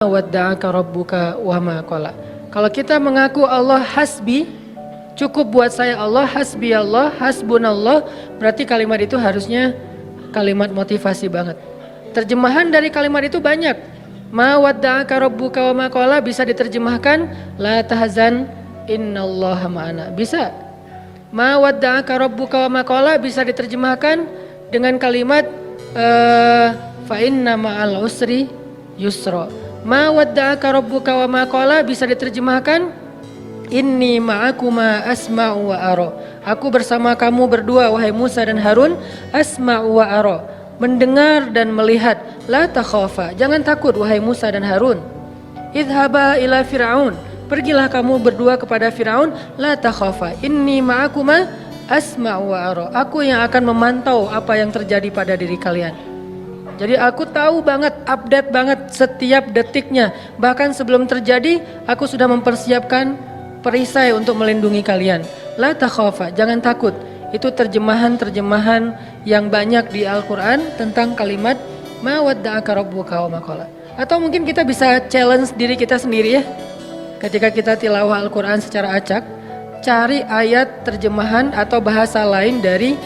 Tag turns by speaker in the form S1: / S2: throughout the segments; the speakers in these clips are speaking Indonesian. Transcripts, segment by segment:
S1: wadda'aka rabbuka wa ma qala. Kalau kita mengaku Allah hasbi, cukup buat saya Allah, hasbi Allah, hasbunallah, berarti kalimat itu harusnya kalimat motivasi banget. Terjemahan dari kalimat itu banyak. Ma wadda'aka rabbuka wa ma qala bisa diterjemahkan la tahzan innallaha ma'ana. Bisa. Ma wadda'aka rabbuka wa ma qala bisa diterjemahkan dengan kalimat fa inna ma'al usri yusra. Ma wadda'aka rabbuka wa ma qala bisa diterjemahkan inni ma'akuma asma'u wa ara. Aku bersama kamu berdua wahai Musa dan Harun, asma'u wa ara, mendengar dan melihat. La takhafa, jangan takut wahai Musa dan Harun. Idhaba ila Fir'aun, pergilah kamu berdua kepada Fir'aun. La takhafa, inni ma'akuma asma'u wa ara. Aku yang akan memantau apa yang terjadi pada diri kalian. Jadi aku tahu banget, update banget setiap detiknya. Bahkan sebelum terjadi, aku sudah mempersiapkan perisai untuk melindungi kalian. La takhafa, jangan takut. Itu terjemahan-terjemahan yang banyak di Al-Quran tentang kalimat ma wadda'aka rabbuka wa ma qala. Atau mungkin kita bisa challenge diri kita sendiri ya. Ketika kita tilawah Al-Quran secara acak, cari ayat terjemahan atau bahasa lain dari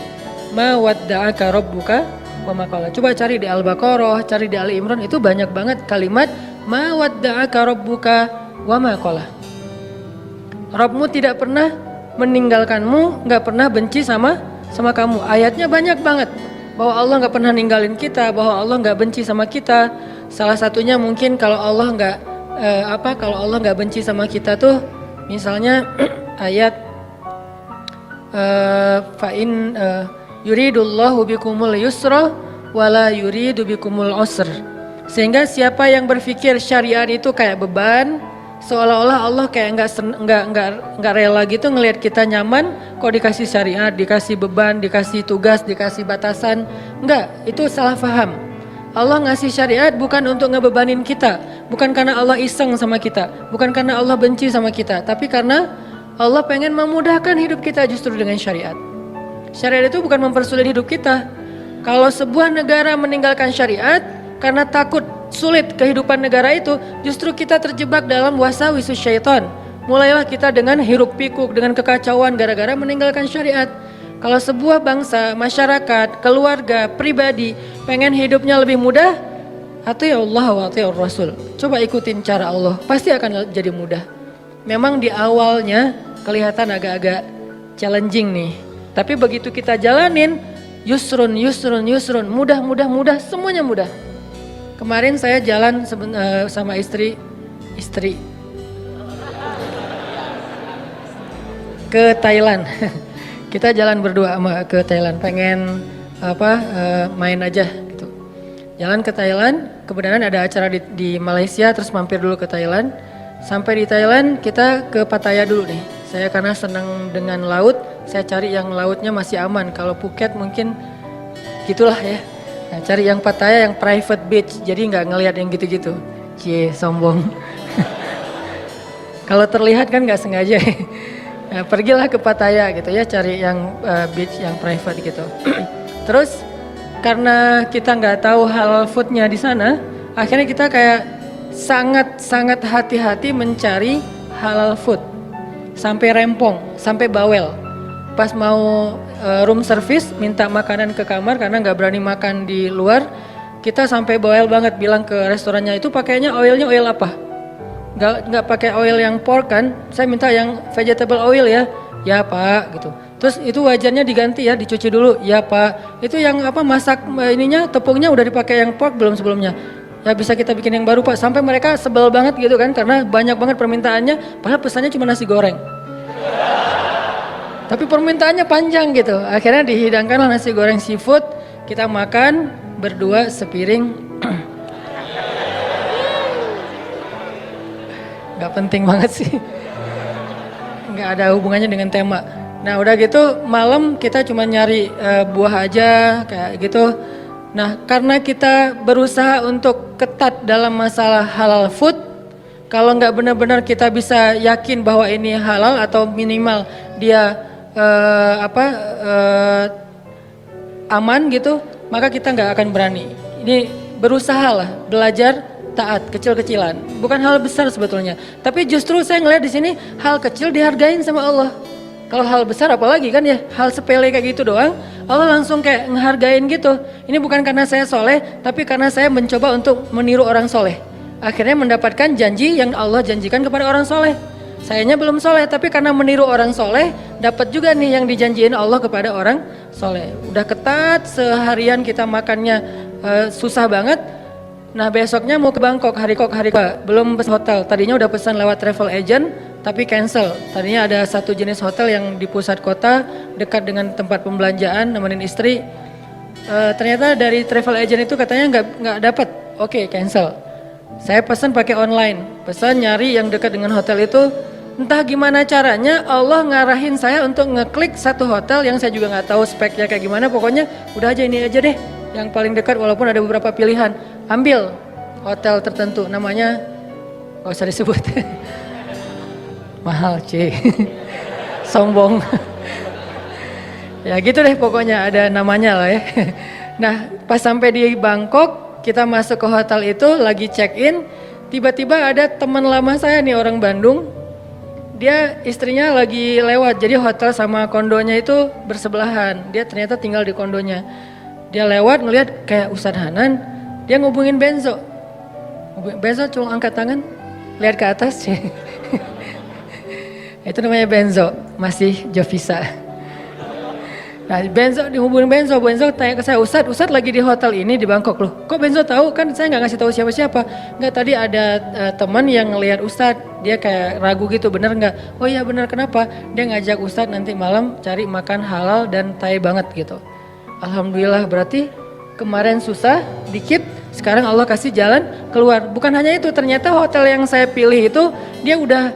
S1: ma wadda'aka rabbuka wa ma qala. Coba cari di Al-Baqarah, cari di Ali Imran, itu banyak banget kalimat ma wadda'aka rabbuka wa ma qala. Rabbmu tidak pernah meninggalkanmu, gak pernah benci sama kamu. Ayatnya banyak banget bahwa Allah gak pernah ninggalin kita, bahwa Allah gak benci sama kita. Salah satunya mungkin kalau Allah gak benci sama kita tuh, misalnya ayat fa'in yuridullahu bikumul yusra wala yuridu bikumul usr. Sehingga siapa yang berpikir syariat itu kayak beban, seolah-olah Allah kayak nggak rela gitu ngelihat kita nyaman kok dikasih syariat, dikasih beban, dikasih tugas, dikasih batasan. Enggak, itu salah paham. Allah ngasih syariat bukan untuk ngebebanin kita, bukan karena Allah iseng sama kita, bukan karena Allah benci sama kita, tapi karena Allah pengen memudahkan hidup kita justru dengan syariat. Syariat itu bukan mempersulit hidup kita. Kalau sebuah negara meninggalkan syariat karena takut sulit kehidupan negara itu, justru kita terjebak dalam wasawisus syaitan. Mulailah kita dengan hiruk pikuk, dengan kekacauan gara-gara meninggalkan syariat. Kalau sebuah bangsa, masyarakat, keluarga, pribadi pengen hidupnya lebih mudah, ati'u Allah wa ati'ur Rasul. Coba ikutin cara Allah, pasti akan jadi mudah. Memang di awalnya kelihatan agak-agak challenging nih. Tapi begitu kita jalanin, yusrun, mudah, semuanya mudah. Kemarin saya jalan sama istri ke Thailand. Kita jalan berdua ke Thailand, pengen main aja gitu. Jalan ke Thailand, kebetulan ada acara di Malaysia, terus mampir dulu ke Thailand. Sampai di Thailand kita ke Pattaya dulu nih. Saya karena senang dengan laut, saya cari yang lautnya masih aman. Kalau Phuket mungkin gitulah ya. Nah, cari yang Pattaya yang private beach, jadi nggak ngelihat yang gitu-gitu. Cie, sombong. Kalau terlihat kan nggak sengaja. Nah, pergilah ke Pattaya gitu ya, cari yang beach yang private gitu. Terus karena kita nggak tahu halal foodnya di sana, akhirnya kita kayak sangat hati-hati mencari halal food. Sampai rempong, sampai bawel. Pas mau room service minta makanan ke kamar karena nggak berani makan di luar, kita sampai bawel banget bilang ke restorannya itu pakainya oilnya oil apa? Nggak pakai oil yang pork kan? Saya minta yang vegetable oil ya. Ya Pak gitu. Terus itu wajannya diganti ya, dicuci dulu. Ya Pak. Itu yang masak ininya tepungnya udah dipakai yang pork belum sebelumnya? Ya bisa kita bikin yang baru Pak. Sampai mereka sebel banget gitu kan karena banyak banget permintaannya. Padahal pesannya cuma nasi goreng. Tapi permintaannya panjang gitu. Akhirnya dihidangkanlah nasi goreng seafood. Kita makan berdua sepiring. Gak penting banget sih. Gak ada hubungannya dengan tema. Nah udah gitu malam kita cuma nyari buah aja kayak gitu. Nah karena kita berusaha untuk ketat dalam masalah halal food. Kalau gak benar-benar kita bisa yakin bahwa ini halal atau minimal dia aman gitu, maka kita nggak akan berani. Ini berusaha lah, belajar taat, kecil-kecilan. Bukan hal besar sebetulnya. Tapi justru saya ngeliat di sini hal kecil dihargain sama Allah. Kalau hal besar apalagi kan ya, hal sepele kayak gitu doang, Allah langsung kayak ngehargain gitu. Ini bukan karena saya soleh, tapi karena saya mencoba untuk meniru orang soleh. Akhirnya mendapatkan janji yang Allah janjikan kepada orang soleh. Sayanya belum soleh, tapi karena meniru orang soleh, dapat juga nih yang dijanjiin Allah kepada orang soleh. Udah ketat, seharian kita makannya susah banget. Nah besoknya mau ke Bangkok, hari belum pesan hotel. Tadinya udah pesan lewat travel agent, tapi cancel. Tadinya ada satu jenis hotel yang di pusat kota, dekat dengan tempat pembelanjaan, nemenin istri. Ternyata dari travel agent itu katanya nggak dapat. Oke, cancel. Saya pesan pakai online, pesan nyari yang dekat dengan hotel itu. Entah gimana caranya Allah ngarahin saya untuk ngeklik satu hotel yang saya juga nggak tahu speknya kayak gimana. Pokoknya udah aja ini aja deh, yang paling dekat walaupun ada beberapa pilihan. Ambil hotel tertentu, namanya gak usah disebut. Mahal sombong. Ya gitu deh pokoknya ada namanya lah ya. Nah pas sampai di Bangkok kita masuk ke hotel itu lagi check in, tiba-tiba ada teman lama saya nih orang Bandung. Dia istrinya lagi lewat, jadi hotel sama kondonya itu bersebelahan. Dia ternyata tinggal di kondonya. Dia lewat ngelihat kayak Ustadz Hanan, dia ngubungin Benzo. Benzo cuma angkat tangan, lihat ke atas. Itu namanya Benzo, masih Jovisa. Nah Benzo dihubungin Benzo tanya ke saya, Ustadz lagi di hotel ini di Bangkok loh. Kok Benzo tahu? Kan saya nggak ngasih tahu siapa-siapa. Nggak, tadi ada teman yang ngelihat Ustadz, dia kayak ragu gitu, bener nggak? Oh iya bener, kenapa? Dia ngajak Ustadz nanti malam cari makan halal dan Thai banget gitu. Alhamdulillah, berarti kemarin susah dikit, sekarang Allah kasih jalan keluar. Bukan hanya itu, ternyata hotel yang saya pilih itu dia udah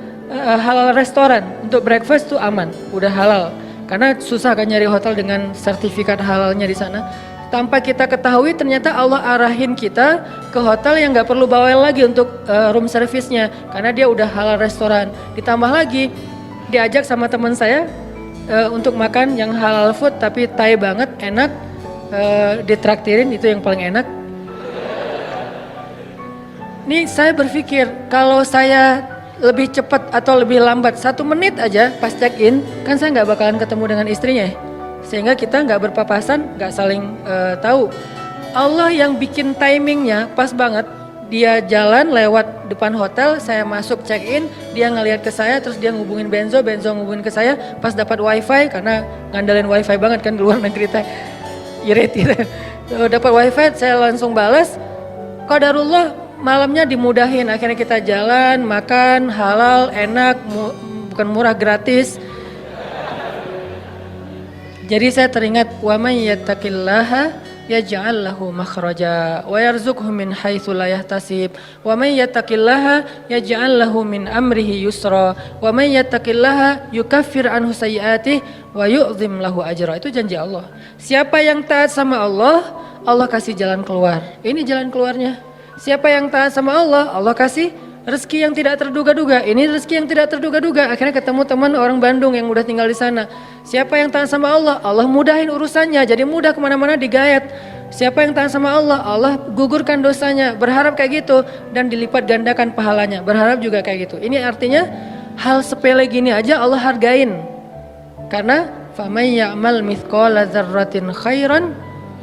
S1: halal restoran, untuk breakfast tuh aman, udah halal. Karena susah kan nyari hotel dengan sertifikat halalnya di sana. Tanpa kita ketahui ternyata Allah arahin kita ke hotel yang gak perlu bawel lagi untuk room service-nya. Karena dia udah halal restoran. Ditambah lagi diajak sama teman saya untuk makan yang halal food tapi Thai banget, enak. Ditraktirin, itu yang paling enak. Nih saya berpikir kalau saya lebih cepat atau lebih lambat 1 menit aja pas check in, kan saya nggak bakalan ketemu dengan istrinya, sehingga kita nggak berpapasan, nggak saling tahu. Allah yang bikin timingnya pas banget. Dia jalan lewat depan hotel, saya masuk check in, dia ngelihat ke saya, terus dia ngubungin Benzo ngubungin ke saya, pas dapat wifi, karena ngandalin wifi banget kan di luar negeri teh, irit gitu. Dapat wifi, saya langsung balas, qadarullah. Malamnya dimudahin, akhirnya kita jalan, makan, halal, enak, bukan murah, gratis. Jadi saya teringat, wa may yattaqillaha yaj'al lahu makhraja wa yarzuqhu min haitsu la yahtasib wa may yattaqillaha yaj'al lahu min amrihi yusra wa may yattaqillaha yukaffir anhu sayyi'atihi wa yu'zim lahu ajra. Itu janji Allah. Siapa yang taat sama Allah, Allah kasih jalan keluar. Ini jalan keluarnya. Siapa yang taat sama Allah, Allah kasih rezeki yang tidak terduga-duga. Ini rezeki yang tidak terduga-duga. Akhirnya ketemu teman orang Bandung yang udah tinggal di sana. Siapa yang taat sama Allah, Allah mudahin urusannya. Jadi mudah kemana-mana digayat. Siapa yang taat sama Allah, Allah gugurkan dosanya. Berharap kayak gitu dan dilipat gandakan pahalanya. Berharap juga kayak gitu. Ini artinya hal sepele gini aja Allah hargain. Karena faman ya'mal mithqala dzarratin khairan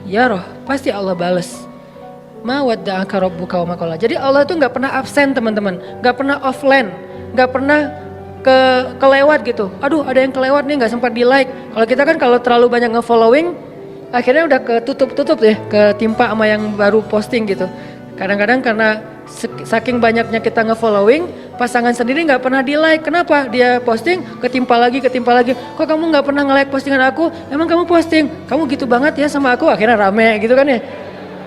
S1: yarah. Pasti Allah bales. Ma wadda'aka rabbuka wa ma qala. Jadi Allah itu nggak pernah absen teman-teman, nggak pernah offline, nggak pernah kelewat gitu. Aduh ada yang kelewat nih nggak sempat di like. Kalau kita kan kalau terlalu banyak nge-following, akhirnya udah ketutup ya, ketimpa sama yang baru posting gitu. Kadang-kadang karena saking banyaknya kita nge-following, pasangan sendiri nggak pernah di like. Kenapa? Dia posting ketimpa lagi. Kok kamu nggak pernah nge-like postingan aku? Emang kamu posting? Kamu gitu banget ya sama aku? Akhirnya rame gitu kan ya.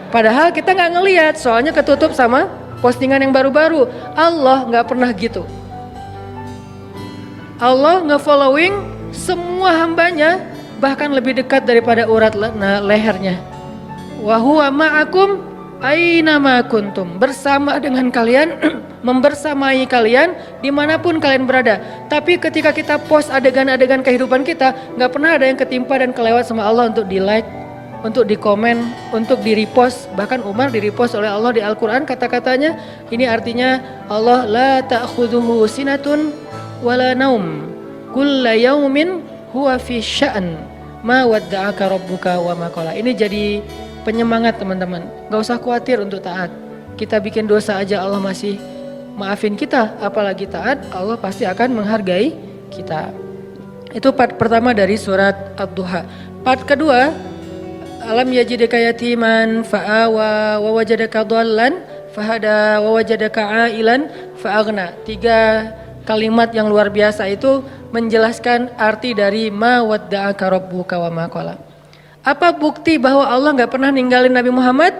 S1: Padahal kita nggak ngelihat, soalnya ketutup sama postingan yang baru-baru. Allah nggak pernah gitu. Allah nge-following semua hambanya, bahkan lebih dekat daripada urat lehernya. Wa huwa ma'akum aina ma kuntum. Bersama dengan kalian, membersamai kalian dimanapun kalian berada. Tapi ketika kita post adegan-adegan kehidupan kita, nggak pernah ada yang ketimpa dan kelewat sama Allah untuk di like, untuk dikomen, untuk di-repost. Bahkan Umar di-repost oleh Allah di Al-Quran kata-katanya. Ini artinya Allah la ta'khudhuhu sinatun wala naum. Kulla yaumin huwa fi sya'n. Ma wadda'aka rabbuka wa ma qala. Ini jadi penyemangat teman-teman. Gak usah khawatir untuk taat. Kita bikin dosa aja Allah masih maafin kita. Apalagi taat, Allah pasti akan menghargai kita. Itu part pertama dari surat Ad-Duha. Part kedua, alam yajidka yatiman fa'awa wa wajadaka dhallan fahada wa wajadaka ailan fa'aghna. 3 kalimat yang luar biasa itu menjelaskan arti dari ma wadda'aka rabbuka wa ma qala. Apa bukti bahwa Allah enggak pernah ninggalin Nabi Muhammad?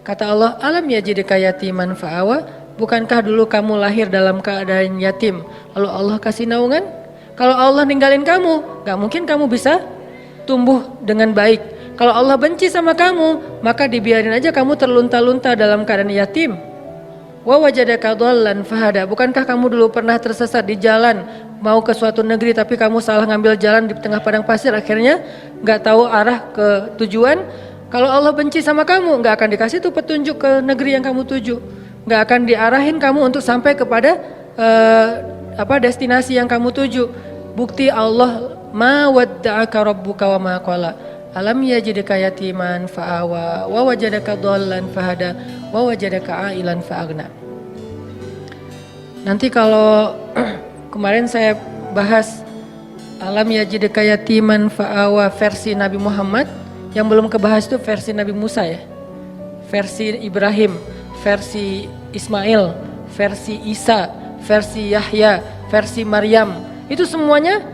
S1: Kata Allah, alam yajidka yatiman fa'awa. Bukankah dulu kamu lahir dalam keadaan yatim, lalu Allah kasih naungan? Kalau Allah ninggalin kamu, gak mungkin kamu bisa tumbuh dengan baik. Kalau Allah benci sama kamu, maka dibiarin aja kamu terlunta-lunta dalam keadaan yatim. Wa wajadaka dhallan fahada. Bukankah kamu dulu pernah tersesat di jalan, mau ke suatu negeri tapi kamu salah ngambil jalan di tengah padang pasir, akhirnya gak tahu arah ke tujuan. Kalau Allah benci sama kamu, gak akan dikasih tuh petunjuk ke negeri yang kamu tuju. Gak akan diarahin kamu untuk sampai kepada destinasi yang kamu tuju. Bukti Allah ma wadda'aka rabbuka wa ma qala. Alam yajidka yatiman fa'awa wa wajadaka dhallan fahada wa wajadaka ailan fa'aghna. Nanti kalau kemarin saya bahas alam yajidka yatiman fa'awa versi Nabi Muhammad, yang belum kebahas itu versi Nabi Musa ya. Versi Ibrahim, versi Ismail, versi Isa, versi Yahya, versi Maryam. Itu semuanya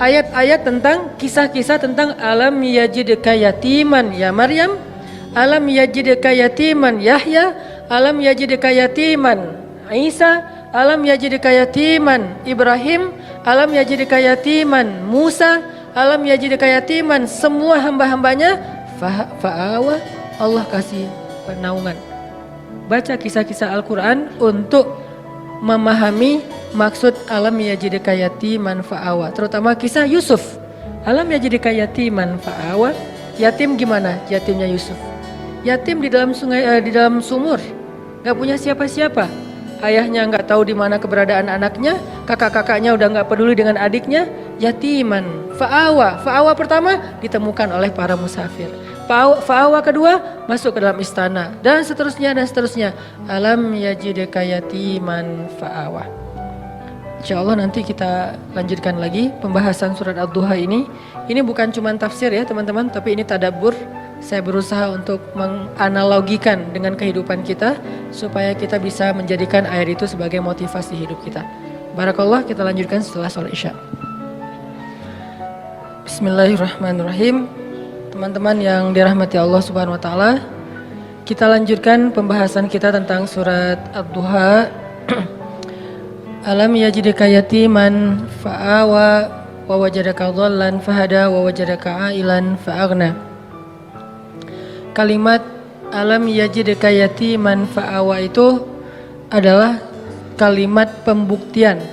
S1: ayat-ayat tentang kisah-kisah tentang alam yajidka yatiman ya Maryam, alam yajidka yatiman Yahya, alam yajidka yatiman Isa, alam yajidka yatiman Ibrahim, alam yajidka yatiman Musa, alam yajidka yatiman semua hamba-hambanya fa'awa, Allah kasih naungan. Baca kisah-kisah Al-Quran untuk memahami maksud alam yajidka yatiman fa'awa, terutama kisah Yusuf. Alam yajidka yatiman fa'awa, yatim gimana? Yatimnya Yusuf. Yatim di dalam sungai, di dalam sumur, nggak punya siapa-siapa. Ayahnya nggak tahu di mana keberadaan anaknya, kakak-kakaknya udah nggak peduli dengan adiknya. Yatiman fa'awa. Fa'awa pertama ditemukan oleh para musafir. Fa'awa kedua masuk ke dalam istana dan seterusnya dan seterusnya. Alam yajidka yatiman fa'awa. Insyaallah nanti kita lanjutkan lagi pembahasan surat Ad-Duha ini. Ini bukan cuma tafsir ya teman-teman, tapi ini tadabbur. Saya berusaha untuk menganalogikan dengan kehidupan kita supaya kita bisa menjadikan ayat itu sebagai motivasi hidup kita. Barakallah, kita lanjutkan setelah sholat Isya. Bismillahirrahmanirrahim. Teman-teman yang dirahmati Allah Subhanahu wa taala, kita lanjutkan pembahasan kita tentang surat Ad-Duha. Alam yajidka yatiman fa'awa wa wajadaka dhallan fahada wa wajadaka ailan fa'aghna. Kalimat alam yajidka yatiman fa'awa itu adalah kalimat pembuktian.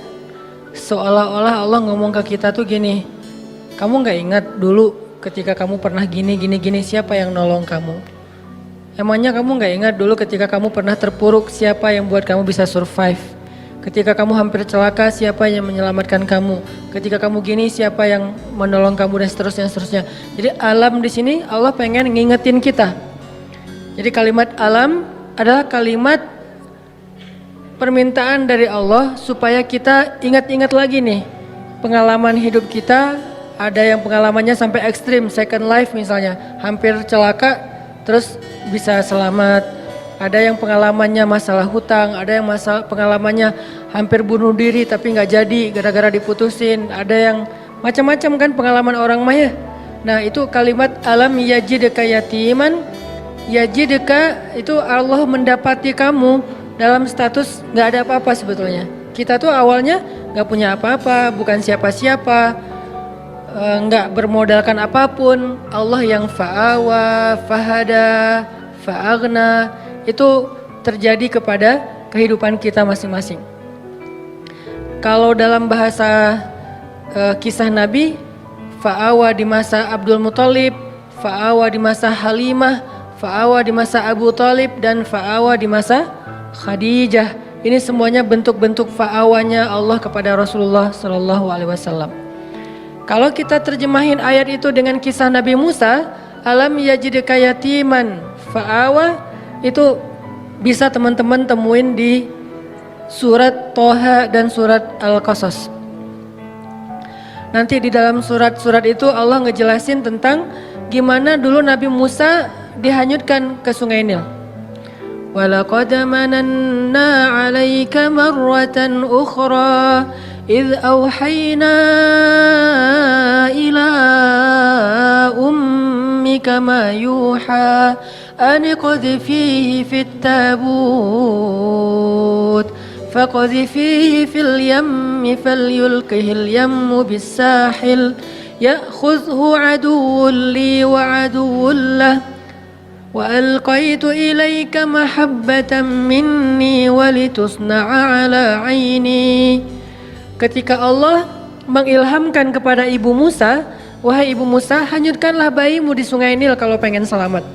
S1: Seolah-olah Allah ngomong ke kita tuh gini, kamu gak ingat dulu ketika kamu pernah gini, siapa yang nolong kamu? Emangnya kamu gak ingat dulu ketika kamu pernah terpuruk, siapa yang buat kamu bisa survive? Ketika kamu hampir celaka, siapa yang menyelamatkan kamu? Ketika kamu gini, siapa yang menolong kamu dan seterusnya. Jadi alam di sini Allah pengen ngingetin kita. Jadi kalimat alam adalah kalimat permintaan dari Allah supaya kita ingat-ingat lagi nih pengalaman hidup kita. Ada yang pengalamannya sampai ekstrim, second life misalnya, hampir celaka terus bisa selamat. Ada yang pengalamannya masalah hutang, ada yang pengalamannya hampir bunuh diri tapi nggak jadi gara-gara diputusin. Ada yang macam-macam kan pengalaman orang maya. Nah itu kalimat alam yajidka yatiman. Yajidka itu Allah mendapati kamu dalam status nggak ada apa-apa sebetulnya. Kita tuh awalnya nggak punya apa-apa, bukan siapa-siapa. Enggak bermodalkan apapun. Allah yang fa'awa, fahada, fa'aghna itu terjadi kepada kehidupan kita masing-masing. Kalau dalam bahasa kisah Nabi, fa'awa di masa Abdul Muthalib, fa'awa di masa Halimah, fa'awa di masa Abu Talib, dan fa'awa di masa Khadijah. Ini semuanya bentuk-bentuk fa'awanya Allah kepada Rasulullah Sallallahu Alaihi Wasallam. Kalau kita terjemahin ayat itu dengan kisah Nabi Musa, alam yajidka yatiman fa'awa, itu bisa teman-teman temuin di surat Toha dan surat Al-Qasas. Nanti di dalam surat-surat itu Allah ngejelasin tentang gimana dulu Nabi Musa dihanyutkan ke Sungai Nil. Walaqad mananna 'alaika marratan ukhra idh awhayna ila ummika ma yuha an qadhifihi fit tabut فقذفيه في اليم فليلقه اليم بالساحل يأخذه عدو لي وعدو له وألقيت إليك محبة مني ولتصنع على عيني. Ketika Allah mengilhamkan kepada ibu Musa, wahai ibu Musa, hanyutkanlah bayimu di Sungai Nil kalau pengen selamat.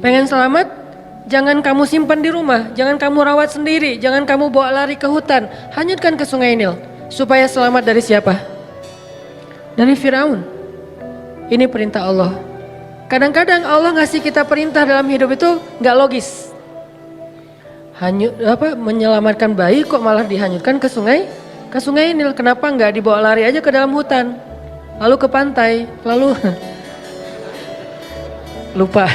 S1: Pengen selamat? Jangan kamu simpan di rumah, jangan kamu rawat sendiri, jangan kamu bawa lari ke hutan. Hanyutkan ke Sungai Nil. Supaya selamat dari siapa? Dari Firaun. Ini perintah Allah. Kadang-kadang Allah ngasih kita perintah dalam hidup itu gak logis. Menyelamatkan bayi kok malah dihanyutkan ke Sungai Nil. Kenapa gak dibawa lari aja ke dalam hutan, lalu ke pantai, lalu lupa.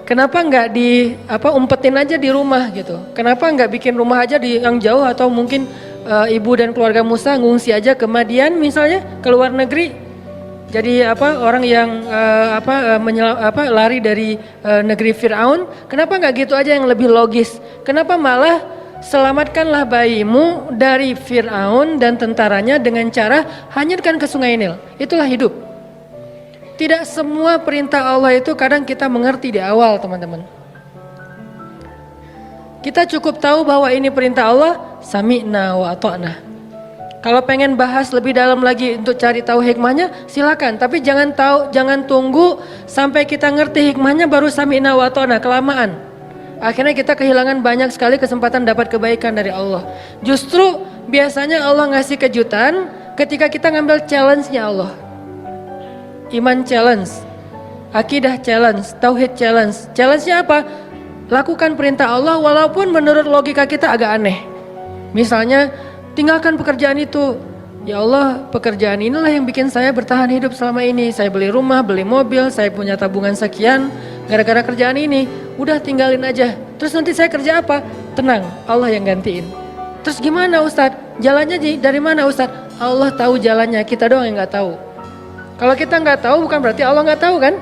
S1: Kenapa nggak umpetin aja di rumah gitu? Kenapa nggak bikin rumah aja di yang jauh, atau mungkin ibu dan keluarga Musa ngungsi aja ke Madian misalnya, ke luar negeri. Jadi orang yang lari dari negeri Firaun. Kenapa nggak gitu aja yang lebih logis? Kenapa malah selamatkanlah bayimu dari Firaun dan tentaranya dengan cara hanyutkan ke Sungai Nil? Itulah hidup. Tidak semua perintah Allah itu kadang kita mengerti di awal, teman-teman. Kita cukup tahu bahwa ini perintah Allah, sami'na wa ata'na. Kalau pengen bahas lebih dalam lagi untuk cari tahu hikmahnya, silakan. Tapi jangan tunggu sampai kita ngerti hikmahnya baru sami'na wa ata'na, kelamaan. Akhirnya kita kehilangan banyak sekali kesempatan dapat kebaikan dari Allah. Justru biasanya Allah ngasih kejutan ketika kita ngambil challenge-nya Allah. Iman challenge, akidah challenge, tauhid challenge. Challenge-nya apa? Lakukan perintah Allah walaupun menurut logika kita agak aneh. Misalnya, tinggalkan pekerjaan itu. Ya Allah, pekerjaan inilah yang bikin saya bertahan hidup selama ini. Saya beli rumah, beli mobil, saya punya tabungan sekian gara-gara kerjaan ini. Udah tinggalin aja. Terus nanti saya kerja apa? Tenang, Allah yang gantiin. Terus gimana Ustadz? Jalannya dari mana Ustadz? Allah tahu jalannya, kita doang yang gak tahu. Kalau kita nggak tahu bukan berarti Allah nggak tahu kan?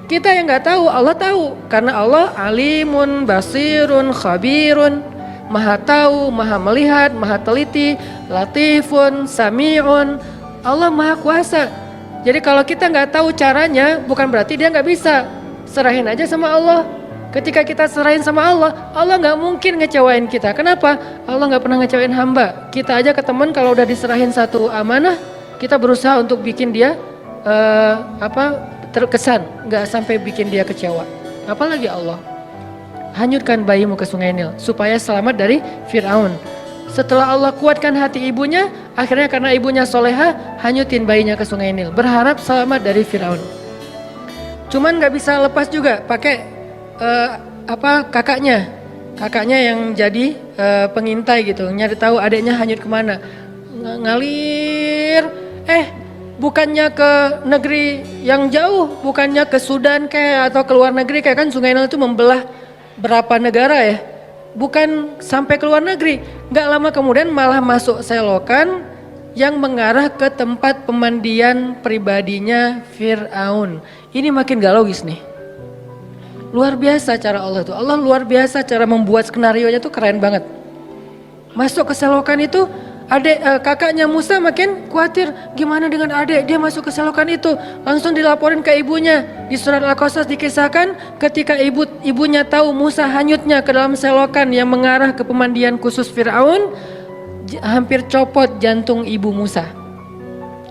S1: Kita yang nggak tahu, Allah tahu. Karena Allah alimun, basirun, khabirun, maha tahu, maha melihat, maha teliti, latifun, sami'un. Allah maha kuasa. Jadi kalau kita nggak tahu caranya, bukan berarti dia nggak bisa. Serahin aja sama Allah. Ketika kita serahin sama Allah, Allah nggak mungkin ngecewain kita. Kenapa? Allah nggak pernah ngecewain hamba. Kita aja ke teman kalau udah diserahin satu amanah, kita berusaha untuk bikin dia terkesan, nggak sampai bikin dia kecewa. Apalagi Allah. Hanyutkan bayimu ke Sungai Nil supaya selamat dari Firaun. Setelah Allah kuatkan hati ibunya, akhirnya karena ibunya soleha, hanyutin bayinya ke Sungai Nil, berharap selamat dari Firaun. Cuman nggak bisa lepas juga, pakai kakaknya yang jadi pengintai gitu, nyari tahu adiknya hanyut kemana. Ngalir, bukannya ke negeri yang jauh, bukannya ke Sudan kayak atau ke luar negeri kayak, kan Sungai Nil itu membelah berapa negara ya. Bukan sampai ke luar negeri, gak lama kemudian malah masuk selokan yang mengarah ke tempat pemandian pribadinya Fir'aun. Ini makin gak logis nih. Luar biasa cara Allah tuh. Allah luar biasa cara membuat skenario-nya tuh keren banget. Masuk ke selokan itu, kakaknya Musa makin khawatir, gimana dengan adik, dia masuk ke selokan itu. Langsung dilaporin ke ibunya. Di surat Al-Qasas dikisahkan ketika ibunya tahu Musa hanyutnya ke dalam selokan yang mengarah ke pemandian khusus Fir'aun, hampir copot jantung ibu Musa.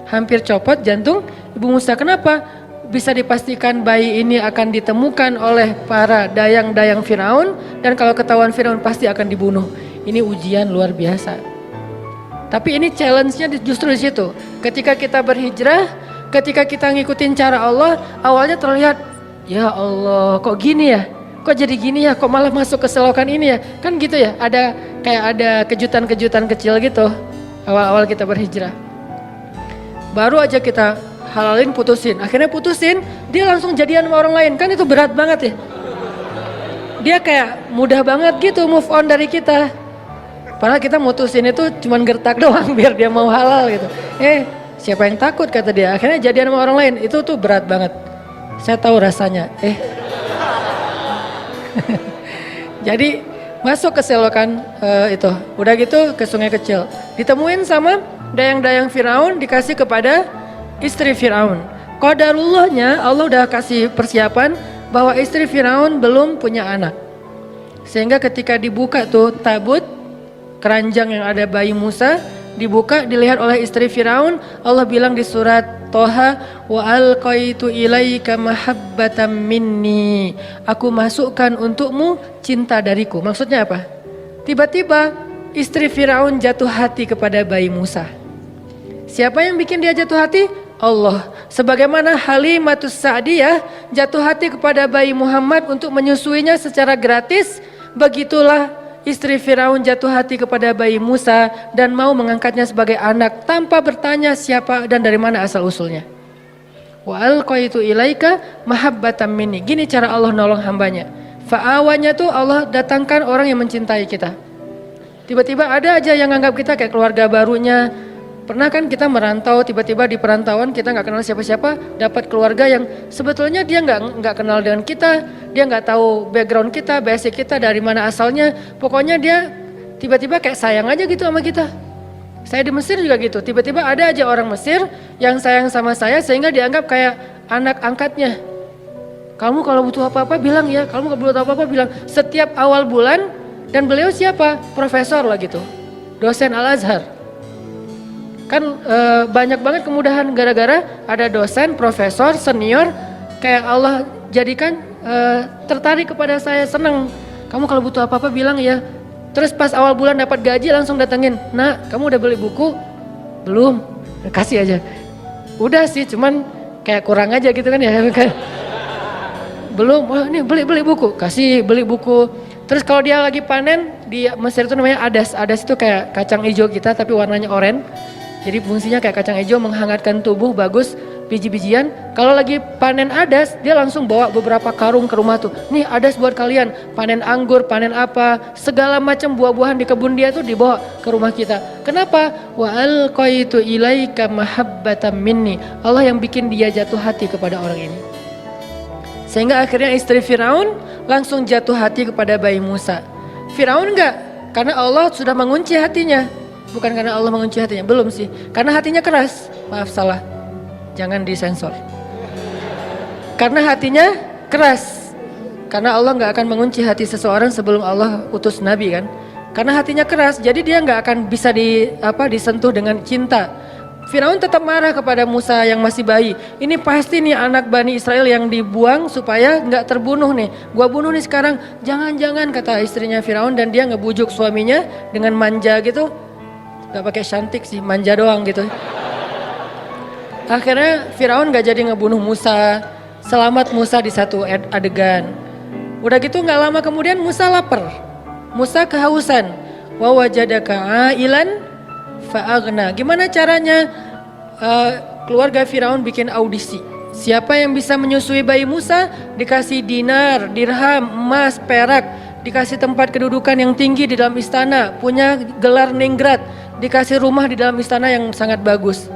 S1: hampir copot jantung Ibu Musa. Kenapa? Bisa dipastikan bayi ini akan ditemukan oleh para dayang-dayang Firaun, dan kalau ketahuan Firaun pasti akan dibunuh. Ini ujian luar biasa. Tapi ini challenge-nya justru di situ. Ketika kita berhijrah, ketika kita ngikutin cara Allah, awalnya terlihat, ya Allah kok gini ya? Kok jadi gini ya? Kok malah masuk ke selokan ini ya? Kan gitu ya, ada kejutan-kejutan kecil gitu awal-awal kita berhijrah. Baru aja kita halalin, putusin. Akhirnya putusin, dia langsung jadian sama orang lain. Kan itu berat banget ya. Dia kayak mudah banget gitu move on dari kita. Padahal kita mutusin itu cuman gertak doang biar dia mau halal gitu. Siapa yang takut kata dia. Akhirnya jadian sama orang lain. Itu tuh berat banget. Saya tahu rasanya. Jadi masuk ke selokan itu. Udah gitu ke sungai kecil. Ditemuin sama dayang-dayang Firaun, dikasih kepada istri Firaun. Qadarullahnya Allah udah kasih persiapan bahwa istri Firaun belum punya anak. Sehingga ketika dibuka tuh tabut, keranjang yang ada bayi Musa, dibuka dilihat oleh istri Firaun. Allah bilang di surat Toha, wa alqaitu ilaika mahabbatan minni. Aku masukkan untukmu cinta dariku. Maksudnya apa? Tiba-tiba istri Firaun jatuh hati kepada bayi Musa. Siapa yang bikin dia jatuh hati? Allah. Sebagaimana Halimatus Sa'diyah jatuh hati kepada bayi Muhammad untuk menyusuinya secara gratis, begitulah istri Firaun jatuh hati kepada bayi Musa dan mau mengangkatnya sebagai anak tanpa bertanya siapa dan dari mana asal usulnya. Wa alqaitu ilaika mahabbatan minni. Gini cara Allah nolong hambanya. Fa'awanya tuh Allah datangkan orang yang mencintai kita. Tiba-tiba ada aja yang anggap kita kayak keluarga barunya. Pernah kan kita merantau, tiba-tiba di perantauan kita nggak kenal siapa-siapa, dapat keluarga yang sebetulnya dia nggak kenal dengan kita, dia nggak tahu background kita, basic kita dari mana asalnya. Pokoknya dia tiba-tiba kayak sayang aja gitu sama kita. Saya di Mesir juga gitu, tiba-tiba ada aja orang Mesir yang sayang sama saya sehingga dianggap kayak anak angkatnya. Kamu kalau butuh apa-apa bilang ya, kamu kalau butuh apa-apa bilang. Setiap awal bulan, dan beliau siapa? Profesor lah gitu, dosen Al-Azhar. Kan banyak banget kemudahan gara-gara ada dosen, profesor, senior, kayak Allah jadikan tertarik kepada saya, senang. Kamu kalau butuh apa-apa bilang ya. Terus pas awal bulan dapat gaji langsung datengin, nak kamu udah beli buku? Belum, kasih aja. Udah sih, cuman kayak kurang aja gitu kan ya. Belum, wah ini beli buku, kasih beli buku. Terus kalau dia lagi panen, di Mesir itu namanya adas. Adas itu kayak kacang hijau kita tapi warnanya oranye. Jadi fungsinya kayak kacang hijau, menghangatkan tubuh, bagus, biji-bijian. Kalau lagi panen adas, dia langsung bawa beberapa karung ke rumah tuh. Nih adas buat kalian, panen anggur, panen apa, segala macam buah-buahan di kebun dia tuh dibawa ke rumah kita. Kenapa? Wa alqaitu ilaika mahabbatan minni. Allah yang bikin dia jatuh hati kepada orang ini. Sehingga akhirnya istri Firaun langsung jatuh hati kepada bayi Musa. Firaun enggak, karena Allah sudah mengunci hatinya. Bukan karena Allah mengunci hatinya, belum sih. Karena hatinya keras, maaf salah, jangan disensor. Karena hatinya keras. Karena Allah gak akan mengunci hati seseorang sebelum Allah utus Nabi kan. Karena hatinya keras, jadi dia gak akan bisa disentuh dengan cinta. Firaun tetap marah kepada Musa yang masih bayi. Ini pasti nih anak Bani Israel yang dibuang supaya gak terbunuh nih. Gua bunuh nih sekarang. Jangan-jangan kata istrinya Firaun, dan dia ngebujuk suaminya dengan manja gitu. Gak pakai cantik sih, manja doang gitu. Akhirnya Firaun gak jadi ngebunuh Musa. Selamat Musa di satu adegan. Udah gitu gak lama kemudian Musa lapar. Musa kehausan. Wa wajadaka ailan fa'aghna. Gimana caranya? Keluarga Firaun bikin audisi. Siapa yang bisa menyusui bayi Musa? Dikasih dinar, dirham, emas, perak. Dikasih tempat kedudukan yang tinggi di dalam istana. Punya gelar ningrat. Dikasih rumah di dalam istana yang sangat bagus.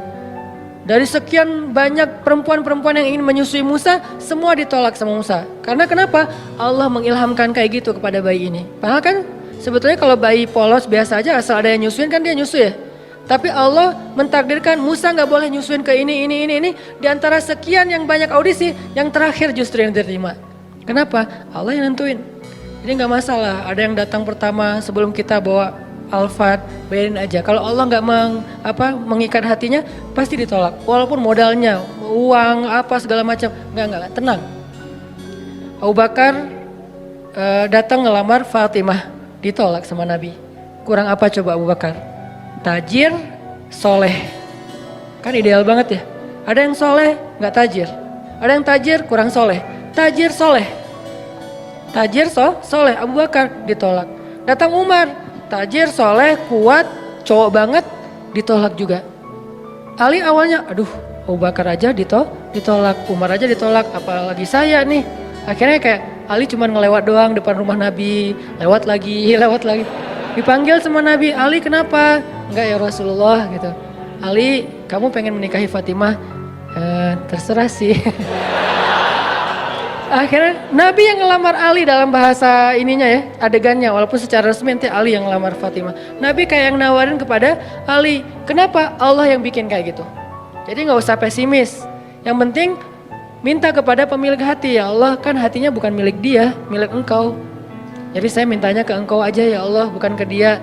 S1: Dari sekian banyak perempuan-perempuan yang ingin menyusui Musa, semua ditolak sama Musa. Karena kenapa? Allah mengilhamkan kayak gitu kepada bayi ini. Padahal kan sebetulnya kalau bayi polos biasa aja, asal ada yang nyusuin kan dia nyusu ya. Tapi Allah mentakdirkan Musa gak boleh nyusuin ke ini. Di antara sekian yang banyak audisi, yang terakhir justru yang diterima. Kenapa? Allah yang nentuin. Jadi gak masalah, ada yang datang pertama sebelum kita bawa Alphard, bayarin aja. Kalau Allah nggak mengikat hatinya, pasti ditolak. Walaupun modalnya, uang, apa segala macam, nggak, tenang. Abu Bakar datang ngelamar Fatimah, ditolak sama Nabi. Kurang apa coba Abu Bakar? Tajir, soleh. Kan ideal banget ya. Ada yang soleh, nggak tajir. Ada yang tajir, kurang soleh. Tajir, soleh. Tajir, soleh. Abu Bakar ditolak. Datang Umar, tajir, soleh, kuat, cowok banget, ditolak juga. Ali awalnya, aduh Abu Bakar aja ditolak, Umar aja ditolak, apalagi saya nih. Akhirnya kayak Ali cuma ngelewat doang depan rumah Nabi, lewat lagi. Dipanggil sama Nabi, Ali kenapa? Enggak ya Rasulullah gitu. Ali, kamu pengen menikahi Fatimah? Terserah sih. Akhirnya Nabi yang ngelamar Ali dalam bahasa ininya ya, adegannya, walaupun secara resmi nanti Ali yang ngelamar Fatimah. Nabi kayak yang nawarin kepada Ali, kenapa? Allah yang bikin kayak gitu. Jadi gak usah pesimis, yang penting minta kepada pemilik hati, ya Allah kan hatinya bukan milik dia, milik engkau. Jadi saya mintanya ke engkau aja ya Allah, bukan ke dia.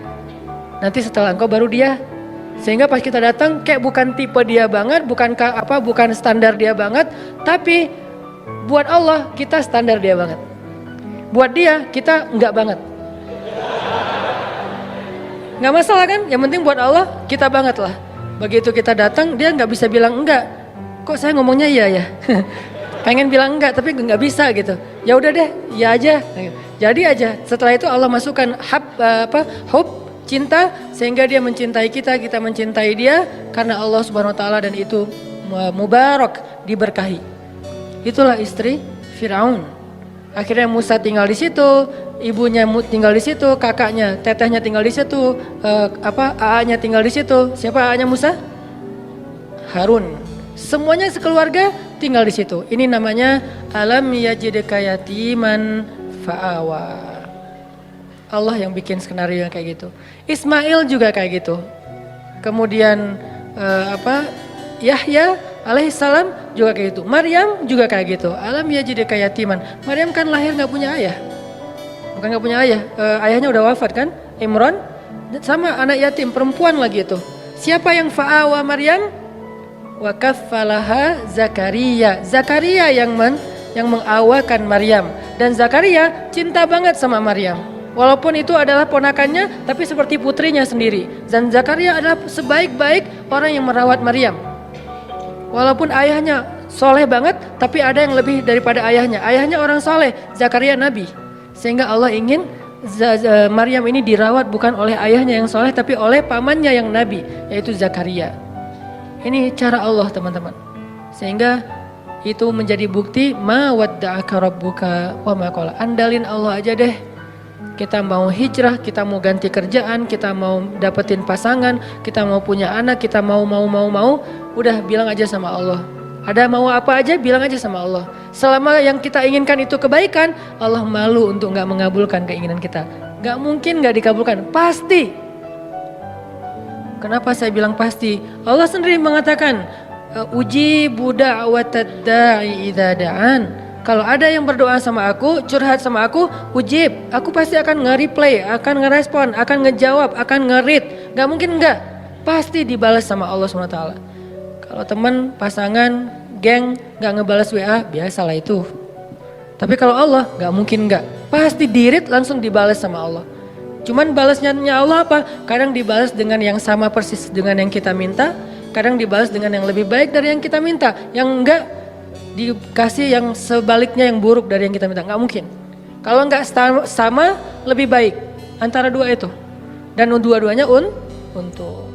S1: Nanti setelah engkau baru dia. Sehingga pas kita datang kayak bukan tipe dia banget, bukan standar dia banget, tapi buat Allah kita standar dia banget. Buat dia kita enggak banget. Enggak masalah kan? Yang penting buat Allah kita banget lah. Begitu kita datang dia enggak bisa bilang enggak. Kok saya ngomongnya iya ya? Pengen bilang enggak tapi enggak bisa gitu. Ya udah deh, ya aja. Jadi aja. Setelah itu Allah masukkan hub, cinta, sehingga dia mencintai kita mencintai dia karena Allah Subhanahu wa taala, dan itu mubarak, diberkahi. Itulah istri Firaun. Akhirnya Musa tinggal di situ, ibunya tinggal di situ, kakaknya, tetehnya tinggal di situ, AA-nya tinggal di situ. Siapa AA-nya Musa? Harun. Semuanya sekeluarga tinggal di situ. Ini namanya alam yajidka yatiman fa'awa. Allah yang bikin skenario yang kayak gitu. Ismail juga kayak gitu. Kemudian Yahya alaihissalam juga kayak gitu. Maryam juga kayak gitu. Alam yajidka yatiman. Maryam kan lahir nggak punya ayah. Bukan nggak punya ayah. Ayahnya udah wafat kan? Imran sama anak yatim perempuan lagi itu. Siapa yang fa'awa Maryam? Wa kaffalaha Zakaria. Zakaria yang mengawakan Maryam, dan Zakaria cinta banget sama Maryam. Walaupun itu adalah ponakannya, tapi seperti putrinya sendiri. Dan Zakaria adalah sebaik-baik orang yang merawat Maryam. Walaupun ayahnya soleh banget, tapi ada yang lebih daripada ayahnya. Ayahnya orang soleh, Zakaria nabi. Sehingga Allah ingin Maryam ini dirawat bukan oleh ayahnya yang soleh, tapi oleh pamannya yang nabi, yaitu Zakaria. Ini cara Allah teman-teman. Sehingga itu menjadi bukti ma wadda'aka rabbuka wa ma qala. Andalin Allah aja deh. Kita mau hijrah, kita mau ganti kerjaan, kita mau dapetin pasangan, kita mau punya anak, kita mau, udah bilang aja sama Allah. Ada mau apa aja bilang aja sama Allah. Selama yang kita inginkan itu kebaikan, Allah malu untuk gak mengabulkan keinginan kita. Gak mungkin gak dikabulkan, pasti. Kenapa saya bilang pasti? Allah sendiri mengatakan, ujibu da'watad da'i idza da'an. Kalau ada yang berdoa sama aku, curhat sama aku, ujib. Aku pasti akan nge-replay, akan ngerespon, akan ngejawab, akan nge-read. Gak mungkin enggak. Pasti dibalas sama Allah SWT. Kalau teman, pasangan, geng gak ngebalas WA, biasalah itu. Tapi kalau Allah gak mungkin enggak. Pasti di-read langsung dibalas sama Allah. Cuman balasnya Allah apa? Kadang dibalas dengan yang sama persis dengan yang kita minta. Kadang dibalas dengan yang lebih baik dari yang kita minta. Yang enggak dikasih yang sebaliknya, yang buruk dari yang kita minta. Nggak mungkin. Kalau nggak sama lebih baik antara dua itu, dan dua-duanya untuk